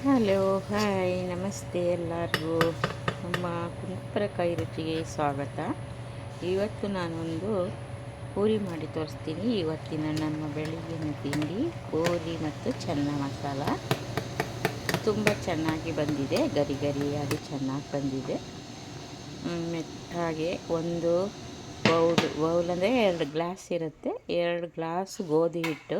Hello hi ನಮಸ್ತೆ ಎಲ್ಲರಿಗೂ. ನಮ್ಮ ಕುಂದಾಪುರ ಕೈ ರುಚಿಗೆ ಸ್ವಾಗತ. ಇವತ್ತು ನಾನೊಂದು ಪೂರಿ ಮಾಡಿ ತೋರಿಸ್ತೀನಿ. ಇವತ್ತಿನ ನಮ್ಮ ಬೆಳಿಗ್ಗಿನ ತಿಂಡಿ ಪೂರಿ ಮತ್ತು ಚೆನ್ನ ಮಸಾಲ. ತುಂಬ ಚೆನ್ನಾಗಿ ಬಂದಿದೆ, ಗರಿ ಗರಿಯಾಗಿ ಚೆನ್ನಾಗಿ ಬಂದಿದೆ. ಹಾಗೆ ಒಂದು ಬೌಲ್ ಅಂದರೆ 2 ಗ್ಲಾಸ್ ಇರುತ್ತೆ. 2 ಗ್ಲಾಸ್ ಗೋಧಿ ಹಿಟ್ಟು,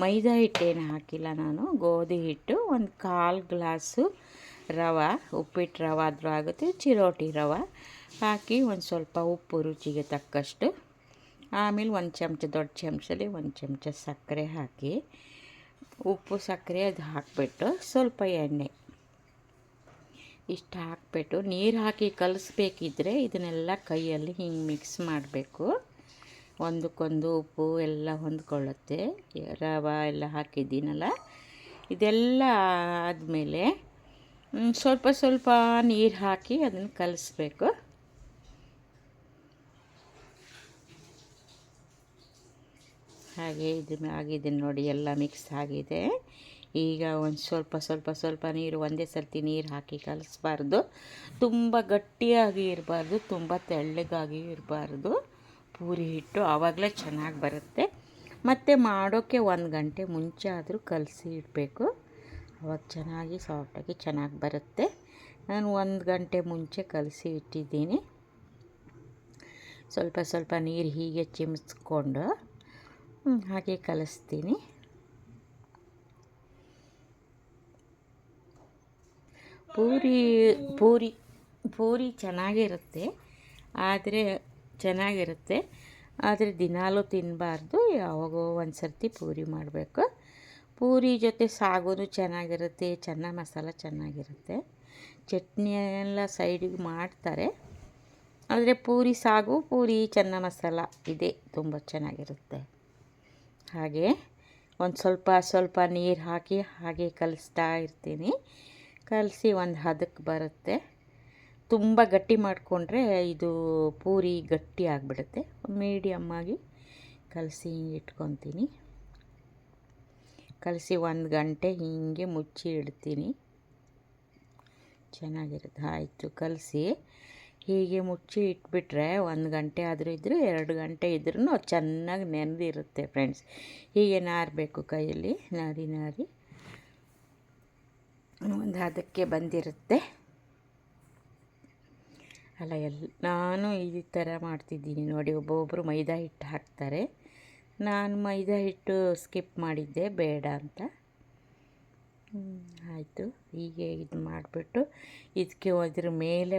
ಮೈದಾ ಹಿಟ್ಟೇನು ಹಾಕಿಲ್ಲ ನಾನು. ಗೋಧಿ ಹಿಟ್ಟು, ಒಂದು 1/4 ಗ್ಲಾಸು ರವೆ, ಉಪ್ಪಿಟ್ಟು ರವೆ ಆದರೂ ಆಗುತ್ತೆ, ಚಿರೋಟಿ ರವೆ ಹಾಕಿ, ಒಂದು ಸ್ವಲ್ಪ ಉಪ್ಪು ರುಚಿಗೆ ತಕ್ಕಷ್ಟು, ಆಮೇಲೆ ಒಂದು ಚಮಚ, ದೊಡ್ಡ ಚಮಚದಲ್ಲಿ 1 ಚಮಚ ಸಕ್ಕರೆ ಹಾಕಿ, ಉಪ್ಪು ಸಕ್ಕರೆ ಅದು ಹಾಕಿಬಿಟ್ಟು ಸ್ವಲ್ಪ ಎಣ್ಣೆ ಇಷ್ಟು ಹಾಕಿಬಿಟ್ಟು ನೀರು ಹಾಕಿ ಕಲಿಸ್ಬೇಕಿದ್ರೆ ಇದನ್ನೆಲ್ಲ ಕೈಯಲ್ಲಿ ಹಿಂಗೆ ಮಿಕ್ಸ್ ಮಾಡಬೇಕು. ಒಂದಕ್ಕೊಂದು ಉಪ್ಪು ಎಲ್ಲ ಹೊಂದ್ಕೊಳ್ಳುತ್ತೆ. ರವೆ ಎಲ್ಲ ಹಾಕಿದ್ದೀನಲ್ಲ, ಇದೆಲ್ಲ ಆದಮೇಲೆ ಸ್ವಲ್ಪ ಸ್ವಲ್ಪ ನೀರು ಹಾಕಿ ಅದನ್ನು ಕಲಿಸ್ಬೇಕು. ಹಾಗೆ ಇದು ಆಗಿದೆ ನೋಡಿ, ಎಲ್ಲ ಮಿಕ್ಸ್ ಆಗಿದೆ. ಈಗ ಒಂದು ಸ್ವಲ್ಪ ನೀರು, ಒಂದೇ ಸರ್ತಿ ನೀರು ಹಾಕಿ ಕಲಿಸ್ಬಾರ್ದು. ತುಂಬ ಗಟ್ಟಿಯಾಗಿ ಇರಬಾರ್ದು, ತುಂಬ ತೆಳ್ಳಗಾಗಿ ಇರಬಾರ್ದು ಪೂರಿ ಹಿಟ್ಟು. ಆವಾಗಲೇ ಚೆನ್ನಾಗಿ ಬರುತ್ತೆ. ಮತ್ತು ಮಾಡೋಕ್ಕೆ 1 ಗಂಟೆ ಮುಂಚೆ ಆದರೂ ಕಲಸಿ ಇಡಬೇಕು, ಆವಾಗ ಚೆನ್ನಾಗಿ ಸಾಫ್ಟಾಗಿ ಚೆನ್ನಾಗಿ ಬರುತ್ತೆ. ನಾನು 1 ಗಂಟೆ ಮುಂಚೆ ಕಲಸಿ ಇಟ್ಟಿದ್ದೀನಿ. ಸ್ವಲ್ಪ ನೀರು ಹೀಗೆ ಚಿಮ್ಸ್ಕೊಂಡು ಹಾಗೆ ಕಲಿಸ್ತೀನಿ. ಪೂರಿ ಚೆನ್ನಾಗಿರುತ್ತೆ, ಆದರೆ ದಿನಾಲೂ ತಿನ್ನಬಾರ್ದು. ಯಾವಾಗೋ ಒಂದು ಸರ್ತಿ ಪೂರಿ ಮಾಡಬೇಕು. ಪೂರಿ ಜೊತೆ ಸಾಗೂ ಚೆನ್ನಾಗಿರುತ್ತೆ, ಚೆನ್ನ ಮಸಾಲ ಚೆನ್ನಾಗಿರುತ್ತೆ, ಚಟ್ನಿ ಎಲ್ಲ ಸೈಡಿಗೆ ಮಾಡ್ತಾರೆ. ಆದರೆ ಪೂರಿ ಸಾಗು, ಪೂರಿ ಚೆನ್ನ ಮಸಾಲ ಇದೇ ತುಂಬ ಚೆನ್ನಾಗಿರುತ್ತೆ. ಹಾಗೆ ಒಂದು ಸ್ವಲ್ಪ ನೀರು ಹಾಕಿ ಹಾಗೆ ಕಲಿಸ್ತಾ ಇರ್ತೀನಿ. ಕಲಸಿ ಒಂದು ಹದಕ್ಕೆ ಬರುತ್ತೆ. ತುಂಬ ಗಟ್ಟಿ ಮಾಡಿಕೊಂಡ್ರೆ ಇದು ಪೂರಿ ಗಟ್ಟಿ ಆಗಿಬಿಡುತ್ತೆ. ಮೀಡಿಯಮ್ ಆಗಿ ಕಲಸಿ ಇಟ್ಕೊತೀನಿ. ಕಲಸಿ 1 ಗಂಟೆ ಹೀಗೆ ಮುಚ್ಚಿ ಇಡ್ತೀನಿ, ಚೆನ್ನಾಗಿರುತ್ತೆ. ಆಯಿತು, ಕಲಸಿ ಹೀಗೆ ಮುಚ್ಚಿ ಇಟ್ಬಿಟ್ರೆ 1 ಗಂಟೆ ಆದರೂ 2 ಗಂಟೆ ಇದ್ರೂ ಚೆನ್ನಾಗಿ ನೆನೆದಿರುತ್ತೆ ಫ್ರೆಂಡ್ಸ್. ಹೀಗೆ ನಾರಬೇಕು, ಕೈಯಲ್ಲಿ ನಾರಿ ಒಂದು ಹದಕ್ಕೆ ಬಂದಿರುತ್ತೆ ಅಲ್ಲ. ನಾನು ಈ ಥರ ಮಾಡ್ತಿದ್ದೀನಿ ನೋಡಿ. ಒಬ್ಬೊಬ್ಬರು ಮೈದಾ ಹಿಟ್ಟು ಹಾಕ್ತಾರೆ, ನಾನು ಮೈದಾ ಹಿಟ್ಟು ಸ್ಕಿಪ್ ಮಾಡಿದ್ದೆ, ಬೇಡ ಅಂತ. ಆಯಿತು, ಹೀಗೆ ಇದು ಮಾಡಿಬಿಟ್ಟು ಇದಕ್ಕೆ ಅದ್ರ ಮೇಲೆ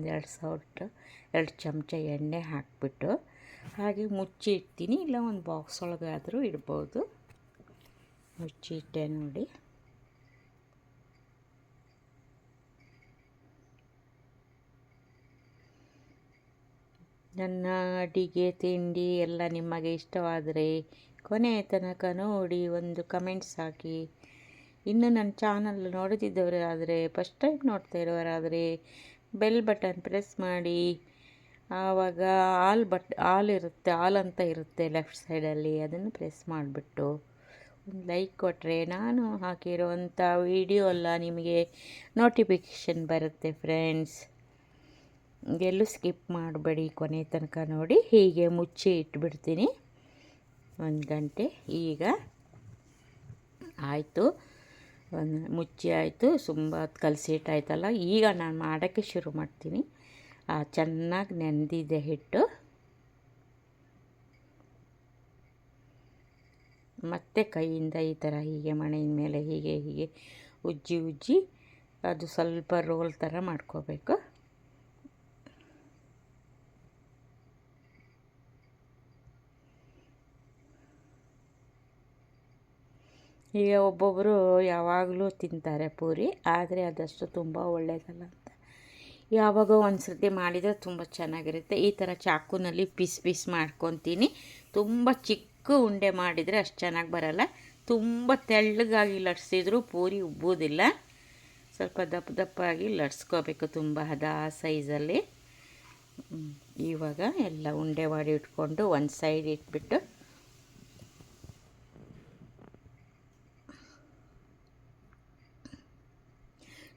ಎರಡು ಚಮಚ ಎಣ್ಣೆ ಹಾಕಿಬಿಟ್ಟು ಹಾಗೆ ಮುಚ್ಚಿ ಇಡ್ತೀನಿ. ಇಲ್ಲ ಒಂದು ಬಾಕ್ಸ್ ಒಳಗಾದರೂ ಇಡ್ಬೋದು. ಮುಚ್ಚಿ ಇಟ್ಟೆ ನೋಡಿ. ನನ್ನ ಅಡಿಗೆ ತಿಂಡಿ ಎಲ್ಲ ನಿಮಗೆ ಇಷ್ಟವಾದರೆ ಕೊನೆಯ ತನಕ ನೋಡಿ ಒಂದು ಕಮೆಂಟ್ಸ್ ಹಾಕಿ. ಇನ್ನು ನನ್ನ ಚಾನಲ್ ನೋಡುತ್ತಿದ್ದವರಾದರೆ, ಫಸ್ಟ್ ಟೈಮ್ ನೋಡ್ತಾ ಇರೋರಾದರೆ ಬೆಲ್ ಬಟನ್ ಪ್ರೆಸ್ ಮಾಡಿ. ಆವಾಗ ಆಲ್ ಅಂತ ಇರುತ್ತೆ ಲೆಫ್ಟ್ ಸೈಡಲ್ಲಿ, ಅದನ್ನು ಪ್ರೆಸ್ ಮಾಡಿಬಿಟ್ಟು ಒಂದು ಲೈಕ್ ಕೊಟ್ಟರೆ ನಾನು ಹಾಕಿರೋವಂಥ ವಿಡಿಯೋ ಎಲ್ಲ ನಿಮಗೆ ನೋಟಿಫಿಕೇಷನ್ ಬರುತ್ತೆ ಫ್ರೆಂಡ್ಸ್. ಎಲ್ಲೂ ಸ್ಕಿಪ್ ಮಾಡಬೇಡಿ, ಕೊನೆ ತನಕ ನೋಡಿ. ಹೀಗೆ ಮುಚ್ಚಿ ಇಟ್ಬಿಡ್ತೀನಿ 1 ಗಂಟೆ. ಈಗ ಆಯಿತು, ಮುಚ್ಚಿ ಆಯಿತು, ತುಂಬ ಕಲಸಿ ಇಟ್ಟಾಯ್ತಲ್ಲ. ಈಗ ನಾನು ಮಾಡೋಕ್ಕೆ ಶುರು ಮಾಡ್ತೀನಿ. ಚೆನ್ನಾಗಿ ನೆನೆದಿದೆ ಹಿಟ್ಟು. ಮತ್ತು ಕೈಯಿಂದ ಈ ಥರ ಹೀಗೆ ಮಣೆಯ ಮೇಲೆ ಹೀಗೆ ಉಜ್ಜಿ ಅದು ಸ್ವಲ್ಪ ರೋಲ್ ಥರ ಮಾಡ್ಕೋಬೇಕು. ಈಗ ಒಬ್ಬೊಬ್ಬರು ಯಾವಾಗಲೂ ತಿಂತಾರೆ ಪೂರಿ, ಆದರೆ ಅದಷ್ಟು ತುಂಬ ಒಳ್ಳೆಯದಲ್ಲ ಅಂತ ಯಾವಾಗೋ ಒಂದು ಸರ್ತಿ ಮಾಡಿದರೆ ತುಂಬ ಚೆನ್ನಾಗಿರುತ್ತೆ. ಈ ಥರ ಚಾಕುನಲ್ಲಿ ಪೀಸ್ ಮಾಡ್ಕೊತೀನಿ. ತುಂಬ ಚಿಕ್ಕ ಉಂಡೆ ಮಾಡಿದರೆ ಅಷ್ಟು ಚೆನ್ನಾಗಿ ಬರಲ್ಲ. ತುಂಬ ತೆಳ್ಳಗಾಗಿ ಲಟ್ಸಿದ್ರೂ ಪೂರಿ ಉಬ್ಬುವುದಿಲ್ಲ. ಸ್ವಲ್ಪ ದಪ್ಪಾಗಿ ಲಟ್ಸ್ಕೋಬೇಕು, ತುಂಬ ಹದ ಸೈಜಲ್ಲಿ. ಇವಾಗ ಎಲ್ಲ ಉಂಡೆ ಮಾಡಿ ಇಟ್ಕೊಂಡು ಒಂದು ಸೈಡ್ ಇಟ್ಬಿಟ್ಟು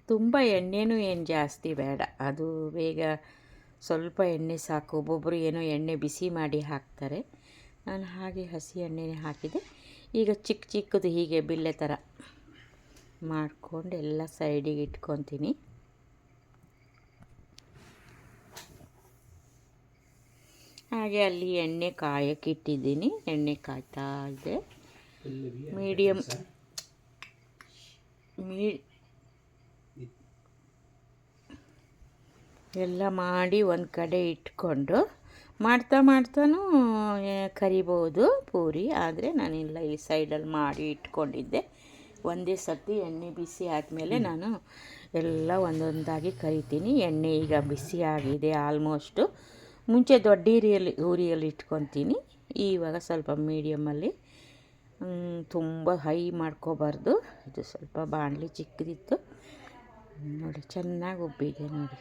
ತುಂಬ ಎಣ್ಣೆನೂ ಏನು ಜಾಸ್ತಿ ಬೇಡ, ಅದು ಬೇಗ ಸ್ವಲ್ಪ ಎಣ್ಣೆ ಸಾಕು. ಒಬ್ಬೊಬ್ಬರು ಏನೋ ಎಣ್ಣೆ ಬಿಸಿ ಮಾಡಿ ಹಾಕ್ತಾರೆ, ನಾನು ಹಾಗೆ ಹಸಿ ಎಣ್ಣೆನೇ ಹಾಕಿದೆ. ಈಗ ಚಿಕ್ಕ ಚಿಕ್ಕದು ಹೀಗೆ ಬಿಲ್ಲೆ ಥರ ಮಾಡಿಕೊಂಡು ಎಲ್ಲ ಸೈಡಿಗೆ ಇಟ್ಕೊತೀನಿ. ಹಾಗೆ ಅಲ್ಲಿ ಎಣ್ಣೆ ಕಾಯಕ್ಕೆ ಇಟ್ಟಿದ್ದೀನಿ, ಎಣ್ಣೆ ಕಾಯ್ತಾ ಇದೆ. ಮೀಡಿಯಮ್ ಎಲ್ಲ ಮಾಡಿ ಒಂದು ಕಡೆ ಇಟ್ಕೊಂಡು ಮಾಡ್ತಾನೂ ಕರಿಬೋದು ಪೂರಿ. ಆದರೆ ನಾನಿಲ್ಲ, ಈ ಸೈಡಲ್ಲಿ ಮಾಡಿ ಇಟ್ಕೊಂಡಿದ್ದೆ. ಒಂದೇ ಸರ್ತಿ ಎಣ್ಣೆ ಬಿಸಿ ಆದಮೇಲೆ ನಾನು ಎಲ್ಲ ಒಂದೊಂದಾಗಿ ಕರಿತೀನಿ. ಎಣ್ಣೆ ಈಗ ಬಿಸಿ ಆಗಿದೆ ಆಲ್ಮೋಸ್ಟು. ಮುಂಚೆ ದೊಡ್ಡ ಉರಿಯಲ್ಲಿ ಇಟ್ಕೊತೀನಿ, ಇವಾಗ ಸ್ವಲ್ಪ ಮೀಡಿಯಮಲ್ಲಿ. ತುಂಬ ಹೈ ಮಾಡ್ಕೋಬಾರ್ದು. ಇದು ಸ್ವಲ್ಪ ಬಾಣಲಿ ಚಿಕ್ಕದಿತ್ತು ನೋಡಿ, ಚೆನ್ನಾಗಿ ಉಬ್ಬಿದೆ ನೋಡಿ.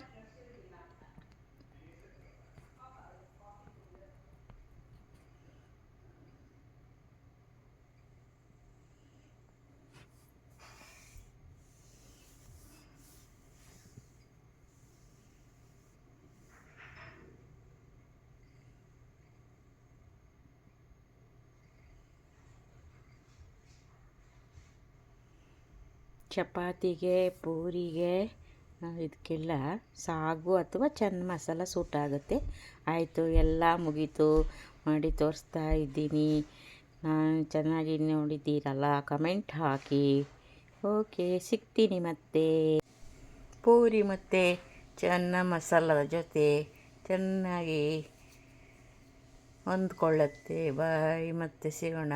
ಚಪಾತಿಗೆ, ಪೂರಿಗೆ, ಇದಕ್ಕೆಲ್ಲ ಸಾಗು ಅಥವಾ ಚೆನ್ನ ಮಸಾಲ ಸೂಟ್ ಆಗುತ್ತೆ. ಆಯಿತು, ಎಲ್ಲ ಮುಗೀತು, ಮಾಡಿ ತೋರಿಸ್ತಾ ಇದ್ದೀನಿ. ನಾನು ಚೆನ್ನಾಗಿ ನೋಡಿದ್ದೀರಲ್ಲ, ಕಮೆಂಟ್ ಹಾಕಿ. ಓಕೆ, ಸಿಗ್ತೀನಿ ಮತ್ತೆ. ಪೂರಿ ಮತ್ತು ಚೆನ್ನ ಮಸಾಲದ ಜೊತೆ ಚೆನ್ನಾಗಿ ಹೊಂದ್ಕೊಳ್ಳುತ್ತೆ. ಬಾಯ್, ಮತ್ತೆ ಸಿಗೋಣ.